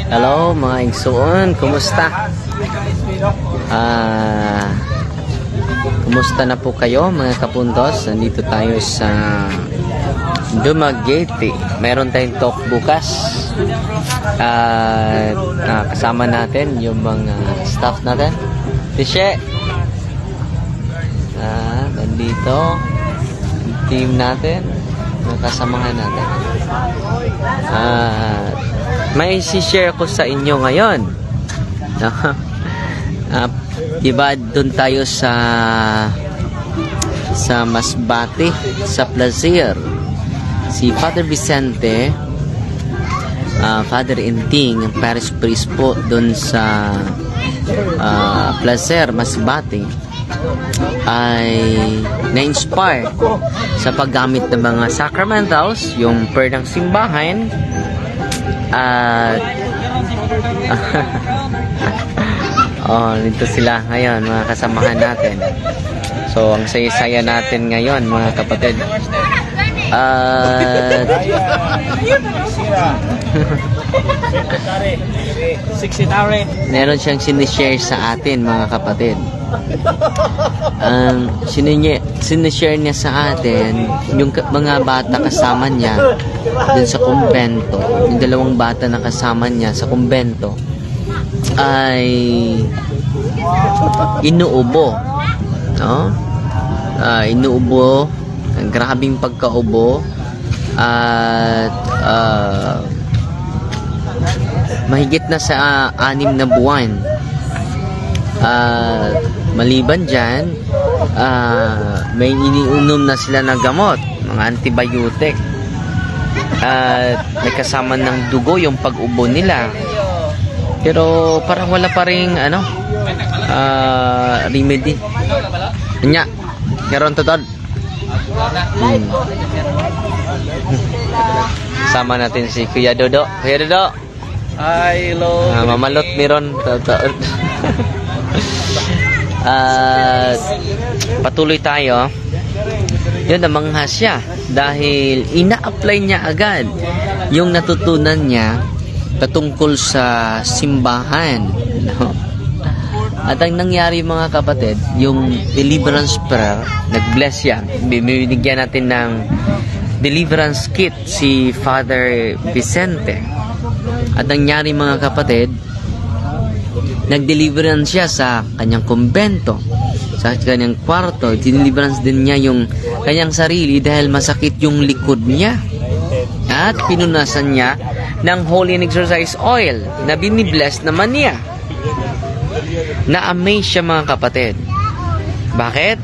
Hello mga igsoon, kumusta? Kumusta na po kayo mga kapuntos? Nandito tayo sa Dumaguete. Meron tayong talk bukas. Kasama natin yung mga staff natin. Tishe! Nandito yung team natin, mga kasamahan natin. May share ko sa inyo ngayon. Diba doon tayo sa Masbate, sa Placer. Si Father Vicente, Father Inting, Paris Priest po doon sa Placer, Masbate, ay na-inspire sa paggamit ng mga sacramentals, yung prayer ng simbahan, at dito sila ngayon mga kasamahan natin. So ang saya-saya natin ngayon mga kapatid. Meron siyang sinishare sa atin mga kapatid. Sinishare niya sa atin yung mga bata kasama niya dun sa kumbento. Yung dalawang bata na kasama niya sa kumbento ay inuubo, no? Inuubo, ang grabing pagkaubo, at mahigit na sa 6 na buwan. Maliban dyan, may iniunom na sila ng gamot, mga antibiotic, at may kasama ng dugo yung pag-ubo nila. Pero parang wala pa rin remedy. Nya, karon totod. Sama natin si Kuya Dodo. Kuya Dodo. Hi, hello. Mamalot miron totod. Patuloy tayo. Yun, namangha siya dahil ina-apply niya agad yung natutunan niya patungkol sa simbahan, no? At ang nangyari mga kapatid, yung deliverance prayer, nag-bless siya. Binigyan natin ng deliverance kit si Father Vicente. At ang nangyari mga kapatid, nag-deliverance siya sa kanyang kumbento, sa kanyang kwarto. Deliverance din niya yung kanyang sarili dahil masakit yung likod niya. At pinunasan niya ng holy and exorcise oil na binibless naman niya. Na-amaze siya mga kapatid. Bakit?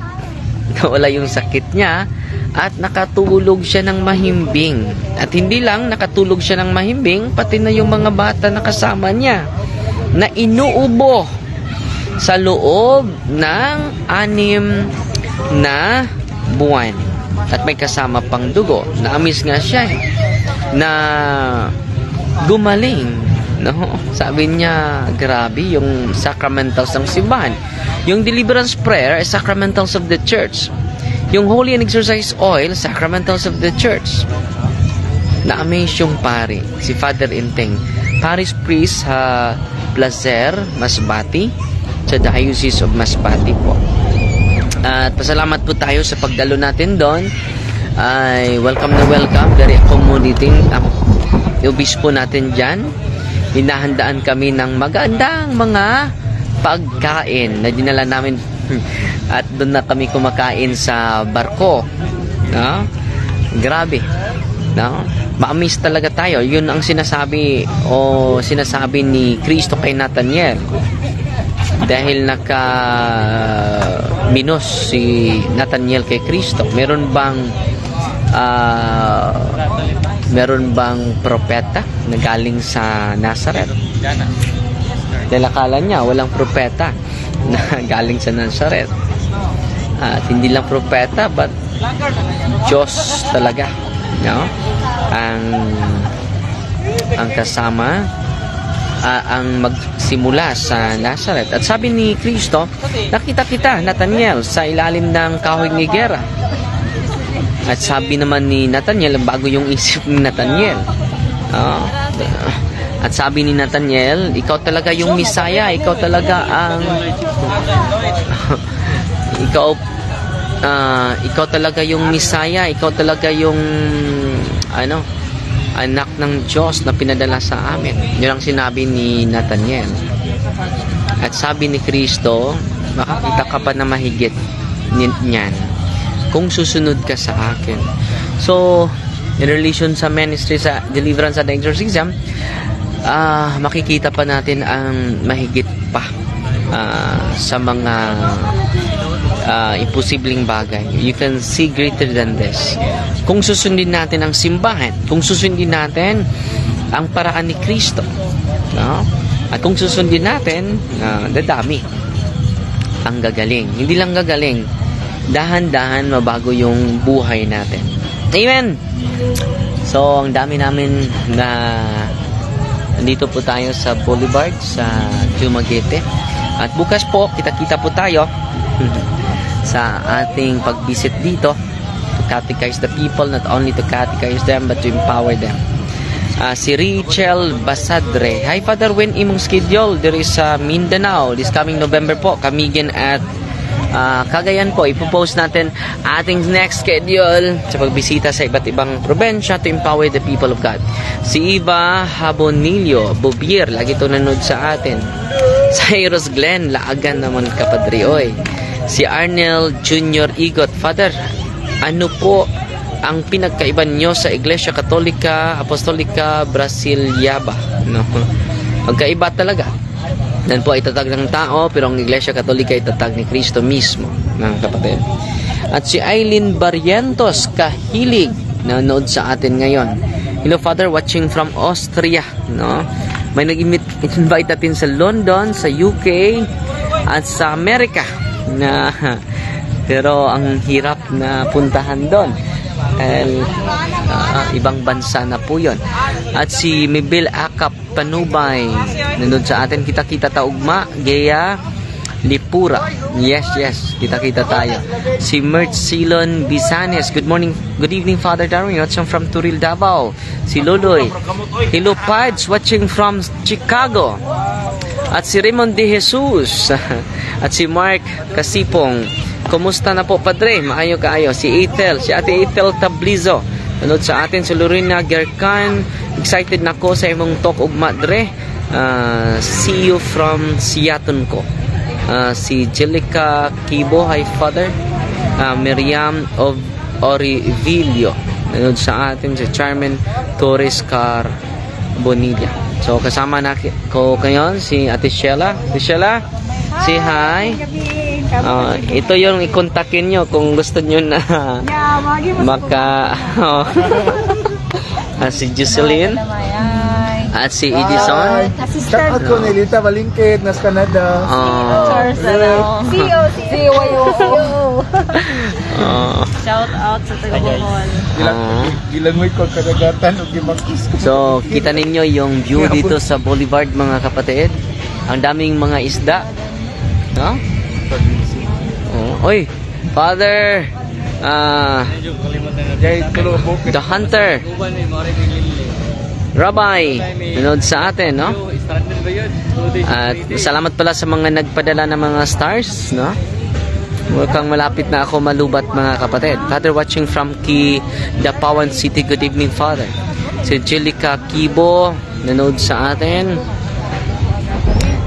Nawala yung sakit niya at nakatulog siya ng mahimbing. At hindi lang nakatulog siya ng mahimbing, pati na yung mga bata na kasama niya na inuubo sa loob ng 6 na buwan. At may kasama pang dugo. Na-amaze nga siya na gumaling, no? Sabi niya, grabe yung sacramentals ng simbahan. Yung deliverance prayer ay sacramentals of the church. Yung holy and exorcise oil, sacramentals of the church. Na-amaze yung pari, si Father Inteng, Paris Priest sa Placer, Masbate, sa Diocese of Masbate po. At pasalamat po tayo sa pagdalo natin doon. Ay welcome na welcome, very accommodating ang obispo natin dyan. Hinahandaan kami ng magandang mga pagkain na dinala namin at doon na kami kumakain sa barko, no? Grabe, no? Ma-amaze talaga tayo. Yun ang sinasabi ni Cristo kay Nathaniel dahil naka-minos si Nathaniel kay Cristo. Meron bang propeta na galing sa Nazareth? Dahil akala niya walang propeta na galing sa Nazareth. At hindi lang propeta, but Diyos talaga, no? Ang kasama, ang magsimula sa Nazareth. At sabi ni Cristo, nakita kita, Nathaniel, sa ilalim ng kahoy ng higera. At sabi naman ni Nathaniel, bago yung isip ni Nathaniel, At sabi ni Nathaniel, ikaw talaga yung Misaya, ikaw talaga ang ikaw talaga yung Misaya, ikaw talaga yung anak ng Diyos na pinadala sa amin. Yun ang sinabi ni Nathaniel. At sabi ni Kristo, makakita ka pa na mahigit niyan kung susunod ka sa akin. So, in relation sa ministry, sa deliverance at exorcism, makikita pa natin ang mahigit pa sa mga imposibleng bagay. You can see greater than this. Kung susundin natin ang simbahan, kung susundin natin ang paraan ni Kristo, no? At kung susundin natin, dadami ang gagaling. Hindi lang gagaling, dahan-dahan mabago yung buhay natin. Amen! So, ang dami namin na nandito po tayo sa Boulevard sa Dumaguete. At bukas po, kita-kita po tayo sa ating pag-visit dito to catechize the people, not only to catechize them but to empower them. Si Rachel Basadre, hi Father, when imong schedule? There is Mindanao this coming November po, Camiguin at Cagayan po. Ipopost natin ating next schedule sa pagbisita sa iba't ibang probensya to empower the people of God. Si Eva Habonilio Bobier, lagi ito nanood sa atin. Cyrus Glenn, laagan naman kapadri, oy. Si Arnel Jr. Igot, Father, ano po ang pinagkaiba nyo sa Iglesia Katolika Apostolika Brasilyaba? No? Magkaiba talaga. Yan po ay tatag ng tao, pero ang Iglesia Katolika ay tatag ni Kristo mismo, mga kapatid. At si Aileen Barrientos Kahilig, nanonood sa atin ngayon. Hello Father, watching from Austria, no? May nag-invite natin sa London, sa UK, at sa Amerika, na pero ang hirap na puntahan doon. Ibang bansa na po yun. At si Mibel Akap Panubay, nanood sa atin. Kita-kita taugma, Gea Lipura. Yes, kita-kita tayo. Si Mert Silon Bisanes, good evening Father Darwin, watching from Turil, Davao. Si Loloy, hello Pads, watching from Chicago. At si Raymond De Jesus. At si Mark Kasipong, kumusta na po Padre? Maayo kaayo. Si Ethel, si Ate Ethel Tablizo, nanood sa atin. Si Lorena Gerkan, excited na ko sa imong talk ug madre. See you from Siaton ko. Si Jelica Kibo, hi Father. Miriam of Orivilio, nanood sa atin. Si Charmen Torres Carbonilla. So kasama na ko ngayon si Ate Sheila. Ate Sheila, say hi. Ito yung i-kontakin nyo kung gusto nyo na si Jocelyn at si Edison. Shout out ko ni Lita Balingkit, nas Canada. Shout out sa Tagabohol. Gilangoy ko kadagatan o gimakis. So, kita ninyo yung view dito sa Boulevard, mga kapatid. Ang daming mga isda. No? Oy, Father, the Hunter, Rabbi, nanood sa atin, no? At salamat pala sa mga nagpadala ng mga stars, no? Mukhang malapit na ako malubat, mga kapatid. Father, watching from Dapawan City, good evening, Father. Si Jelica Kibo, nanood sa atin.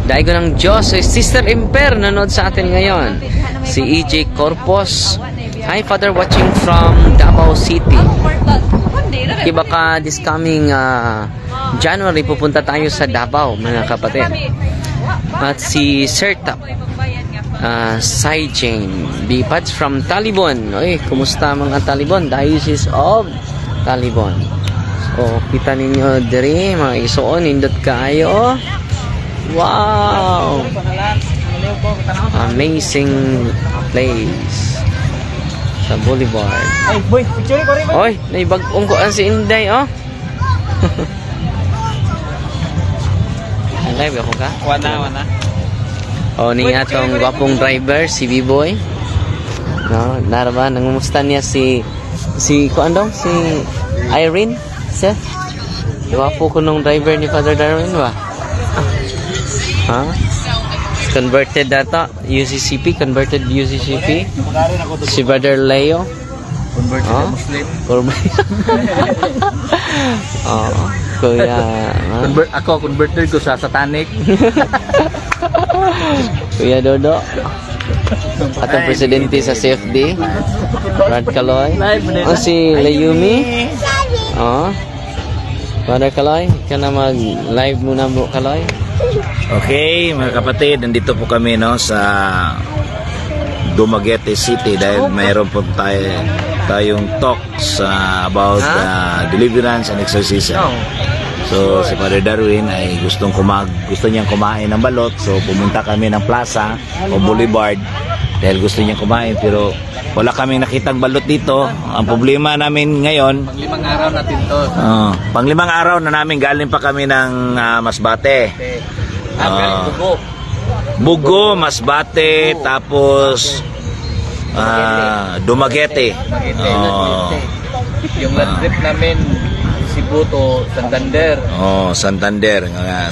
Daigo ng Diyos, si Sister Imper, nanood sa atin ngayon. Si EJ Corpus, hi Father, watching from Davao City. Baka this coming January pupunta tayo sa Davao, mga kapatid. At si Sertap Sai Jane Bipads from Talibon. Oy, kumusta mga Talibon? Diocese of Talibon. So, kita ninyo diri, mga isuon, indot kayo. Wow! Amazing place sa Boulevard. Ay, boy, picture ko rin. Oy, naibag-ong ko ang si Inday, oh. Live ako ka? Wana. Oh, ni atong gwapong driver, si B-Boy. No, naraba, nangumusta niya si kuandong, si Irene, sir? Iwapo ko nung driver ni Father Darwin ba? Ha? Converted data, UCCP, converted UCCP. Si Brother Leo. Converted Oh? na Muslim. Oo. Kuya. Ha? Ako, converted ko sa satanic. Kuya Dodo. Atong presidente sa CFD. Brad Kaloy. Oh, si Layumi. Oh. Brother Kaloy, ka na mag-live muna mo, Kaloy. Okay, mga kapatid, nandito po kami no sa Dumaguete City dahil mayroon po tayong talks about deliverance and exorcism. So si Father Darwin ay gusto niyang kumain ng balot, so pumunta kami ng plaza o boulevard dahil gusto niyang kumain pero wala kaming nakitang balot dito. Ang problema namin ngayon, Pang-5 araw natin to. pang-5 araw na namin, galing pa kami ng Masbate. Bugo, Masbate, tapos Dumaguete. Yung last trip namin, Cebu to Santander. Santander.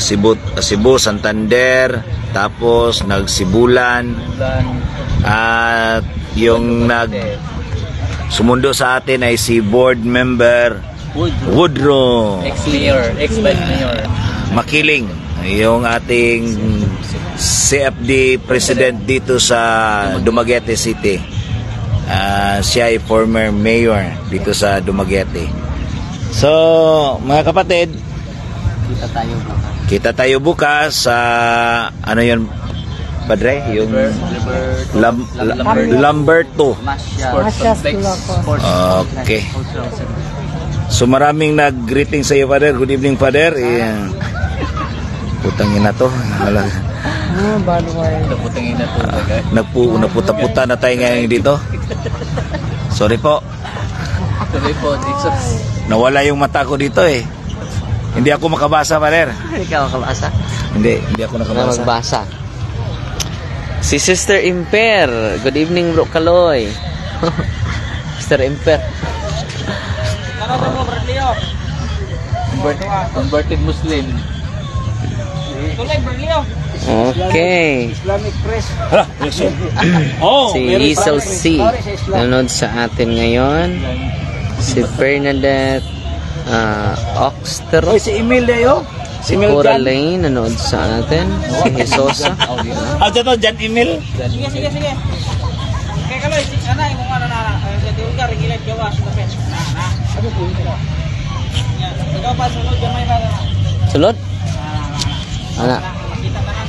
Cebu, Santander, tapos nagsibulan. At yung sumundo sa atin ay si board member Woodrow Ex-mayor, ex-vice mayor. Makiling, yung ating CFD president dito sa Dumaguete City. Siya ay former mayor dito sa Dumaguete. So, mga kapatid, kita tayo bukas sa ano yun, Padre? Yung Lamberto. Sports complex. Okay. So maraming nag-greeting sa iyo, Father. Good evening, Father. Putang ina to. Naputang ina to. Naputa-puta na tayo ngayon dito. Sorry po. Tuloy po, Jesus. Nawala yung mata ko dito eh. Hindi ako makabasa, Father. Hindi ka makabasa. Hindi ako Na nakabasa. magbasa. Si Sister Imper. Good evening, Bro Kaloy. Sister Imper. Converted Muslim. Okay. Si Isel C. Nanood sa atin ngayon. Si Bernadette Oxter. Si Emil Leo. Si Emil Coraline nanood sa atin. Si Jesosa. Ito Jan Emil. Sige. Kaya kaloy, sana yung mga sa diulgar, regilat gawa sa tapet. Ikaw pa, sunod yung may baga. Sulod? Ana. Makita na lang.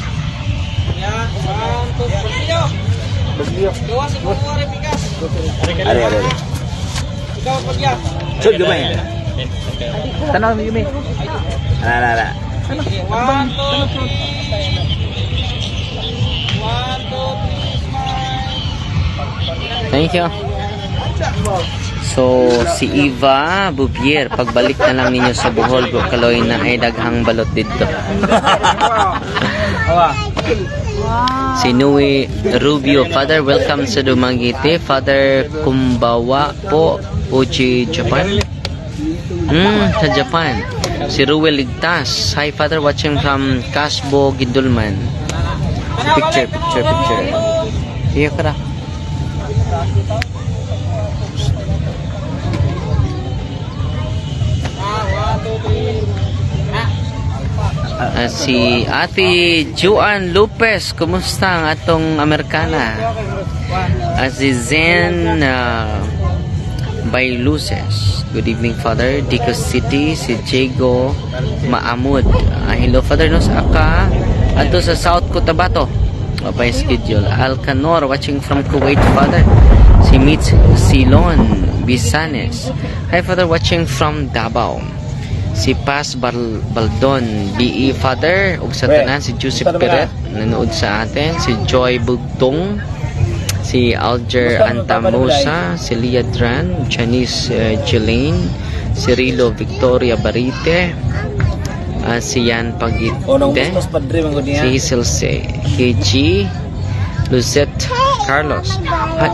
Yan, 1, 2, Berlio. Gawa si Kuwa rin pikas. Are. Ikaw pagya. Sud gamay. Tanaw mo yumi. Ala. 1, 2, 3, smile. Thank you. So, si Eva Bubier, pagbalik na lang ninyo sa Bohol, Bro Kaloy, na ay daghang balot dito. Si Nui Rubio, Father, welcome sa Dumaguete. Father Kumbawa po, Uchi, Japan. Sa Japan. Si Ruel Ligtas. Hi, Father, watching from Casbo, Gindulman. Picture. Iya ka na. Si Ate Juan Lopez, kumusta ang atong Amerikana? Si Zen Bailuses, good evening, Father. Dicos City, si Diego Maamud. Hello, Father, no sa Aka ato sa South Cotabato. By schedule. Alcanor, watching from Kuwait, Father. Si Mitch Silon Bisanes. Hi, Father, watching from Davao. Si Paz Baldon, BE, Father. Ug sa tanan, si Joseph Peret, nanood sa atin. Si Joy Bugtong. Si Alger Antamosa. Si Lia Dran. Janice Jelaine. Si Rilo Victoria Barite. Si Yan Pagite. Si Hazel KG. Luzette Carlos.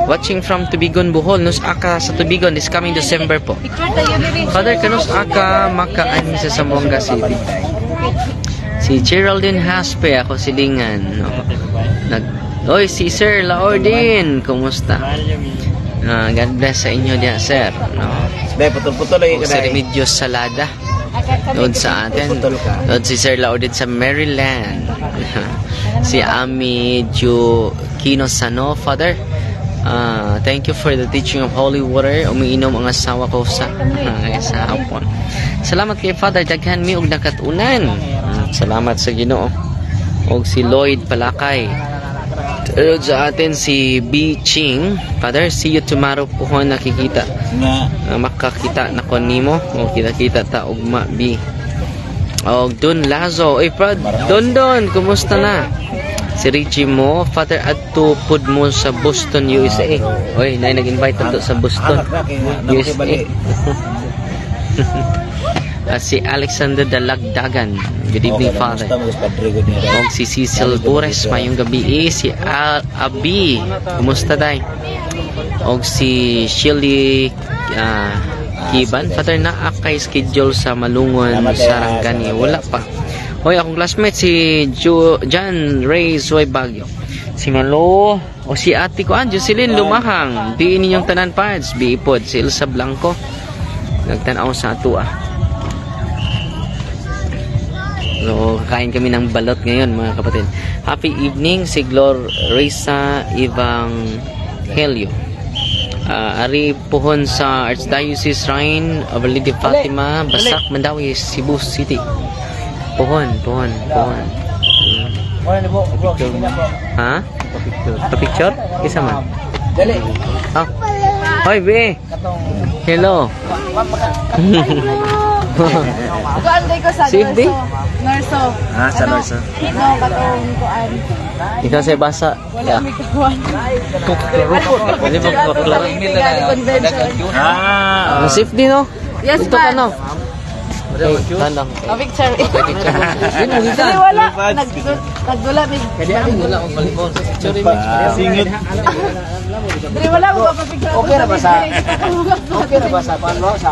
Watching from Tubigon, Bohol. Nus aka sa Tubigon this coming December po. Father, kanus aka makaani sa Zamboanga City. Si Geraldine Haspe, ako silingan. No? Oy, si Sir Laordin, kumusta? God bless sa inyo diya, sir. No? Putol-putol lagi Si Remedios Salada. Doon sa atin. Doon si Sir Laudit sa Maryland. Si Ami Kino Sano, Father. Thank you for the teaching of holy water. Umiinom ang asawa ko sa hapon. Salamat kay Father. Daghan mi og nakatunan. Salamat sa Ginoo. Og si Lloyd Palakay. Doon sa atin si B. Ching. Father, see you tomorrow po kung nakikita. Makakita na ko nimo. O kita-kita ta ugma B. O Don Lazo. Oy, Brad. Don, kumusta na? Si Richie mo, Father, adto pud mo sa Boston, USA. Oy, nay nag-invite adto sa Boston, USA. Si Alexander Dalagdagan. Good evening, Father. Og si Cecil Bures, mayong gabi. Si Abi, kumusta day? Og si Shirley Kiban, Father, naakay schedule sa Malungon, Sarangani. Wala pa. Hoy, akong classmate si John Ray Zoy Bagyo. Si Malo o si ate ko Jocelyn Lumahang. Diin ninyong tanan pads. Biipod si Elsa Blanco. Nagtanaw sa atua. So, kakain kami ng balot ngayon, mga kapatid. Happy evening si Glor Reza Evangelio. Ari pohon sa Archdiocese Shrine of Lady Fatima, Basak, Mandawi, Cebu City. Pohon. Ha? Pa-picture? Isa man? Oh. Hoy, be! Hello! Kuan day ko sa Safety? Norso. Sa Norso. No, katong kuan. Ikaw sa basa. Wala mi kuan. Hindi ba baklaro? Convention. Safety, no? Yes, Ito ka, man. no? Hey, tandang. A picture. Dili wala. Nagdula mi. Wala akong balibon sa picture. Singit. Dili wala mo pa picture. Okay na ba sa paano sa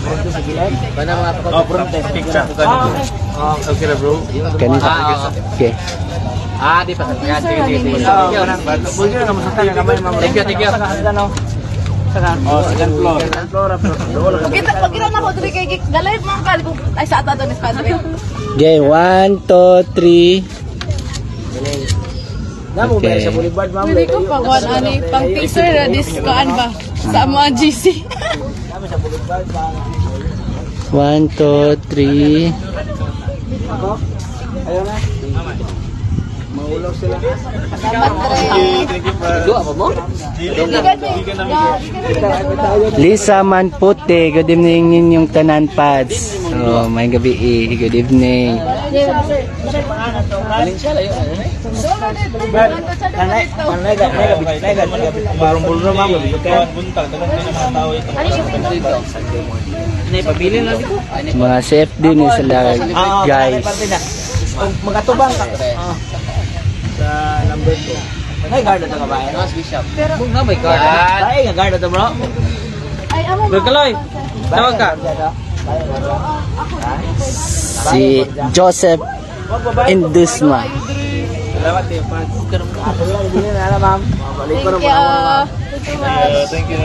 pronto sa gilid? Paano mga Oh, pronto. Picture ko ganito. Okay na, bro. Ganito. Okay. Di pa sa kanya. Sige. Bulyo na masaktan na kamay ma'am. Thank you. Second floor. Pagkita na ko diri kay dalay mo kal ay sa ato ni Padre. Okay, 1, 2, 3. Namo ba sa boulevard ma'am? Dili ko pa kuan ani pang teaser na dis kuan ba sa mga GC. 1, 2, 3. Ayaw na. Maulaw sila. Dua pa mo? Lisa Manputi, good evening ninyong tanan pads. Oh, may gabi good evening. Mga CFD ni sila guys. Magatubang ka. Sa number 2. May guard na ba? Pero na may guard. Ay, nga guard na bro. Ay amo. Berkaloy. Tawag ka. Si Joseph Indusma. Salamat kayo, Pans. Hindi na ma'am. Balik ko Thank na you. Thank you.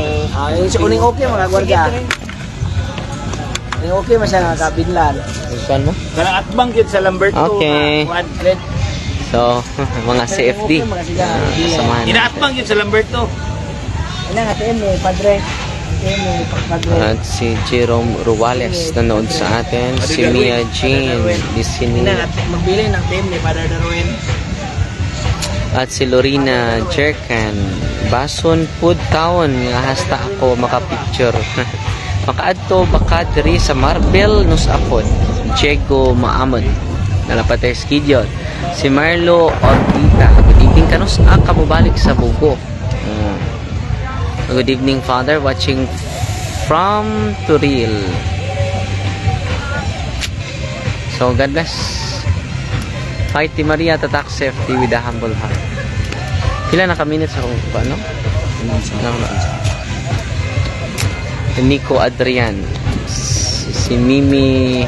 yung si uning okay mga gwardiya. Uning okay masya nga kabidlan. Saan mo? Kanang atbang yun sa Lamberto. Okay. So, mga CFD. Kasamahan natin. Inaatbang yun sa Lamberto. Ano nga TM ni Padre? TM ni Padre. At si Jerome Ruales nanood sa atin. Si Mia Jean Disini. Magbili ng TM ni Padre Darwin. At si Lorena Jerkan. Bason Food Town. Nga hasta ako makapicture. Makaadto baka diri sa Marbel Nus Apod. Diego Maamon. Nalapatay schedule. Si Marlo Ortita. Good evening kanus kamubalik sa Bugo. Good evening, Father. Watching from Turil. So, God bless. Fighty Maria Tatak Safety with a humble heart. Pila na ka-minutes ako ano? Nico Adrian. Si Mimi.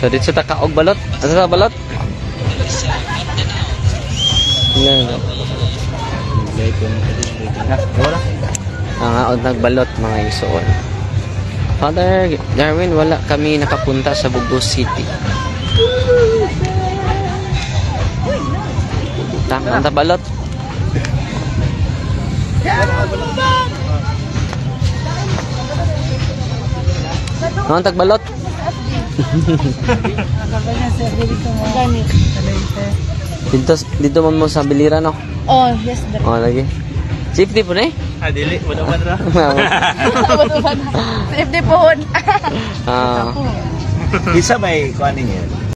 So dito ta kaog balot. Asa ta balot? Yan. Wala. Ang aod nagbalot mga isuon. Father Darwin, wala kami nakapunta sa Bugos City. Tama, ang tabalot. Ang tagbalot. Dito man mo sa biliran, no? Oh, yes, dali. Oh, lagi. Safety po na eh. Ah, dili. Wala man ra. Safety phone. Ah. Isa may kuha ninyo.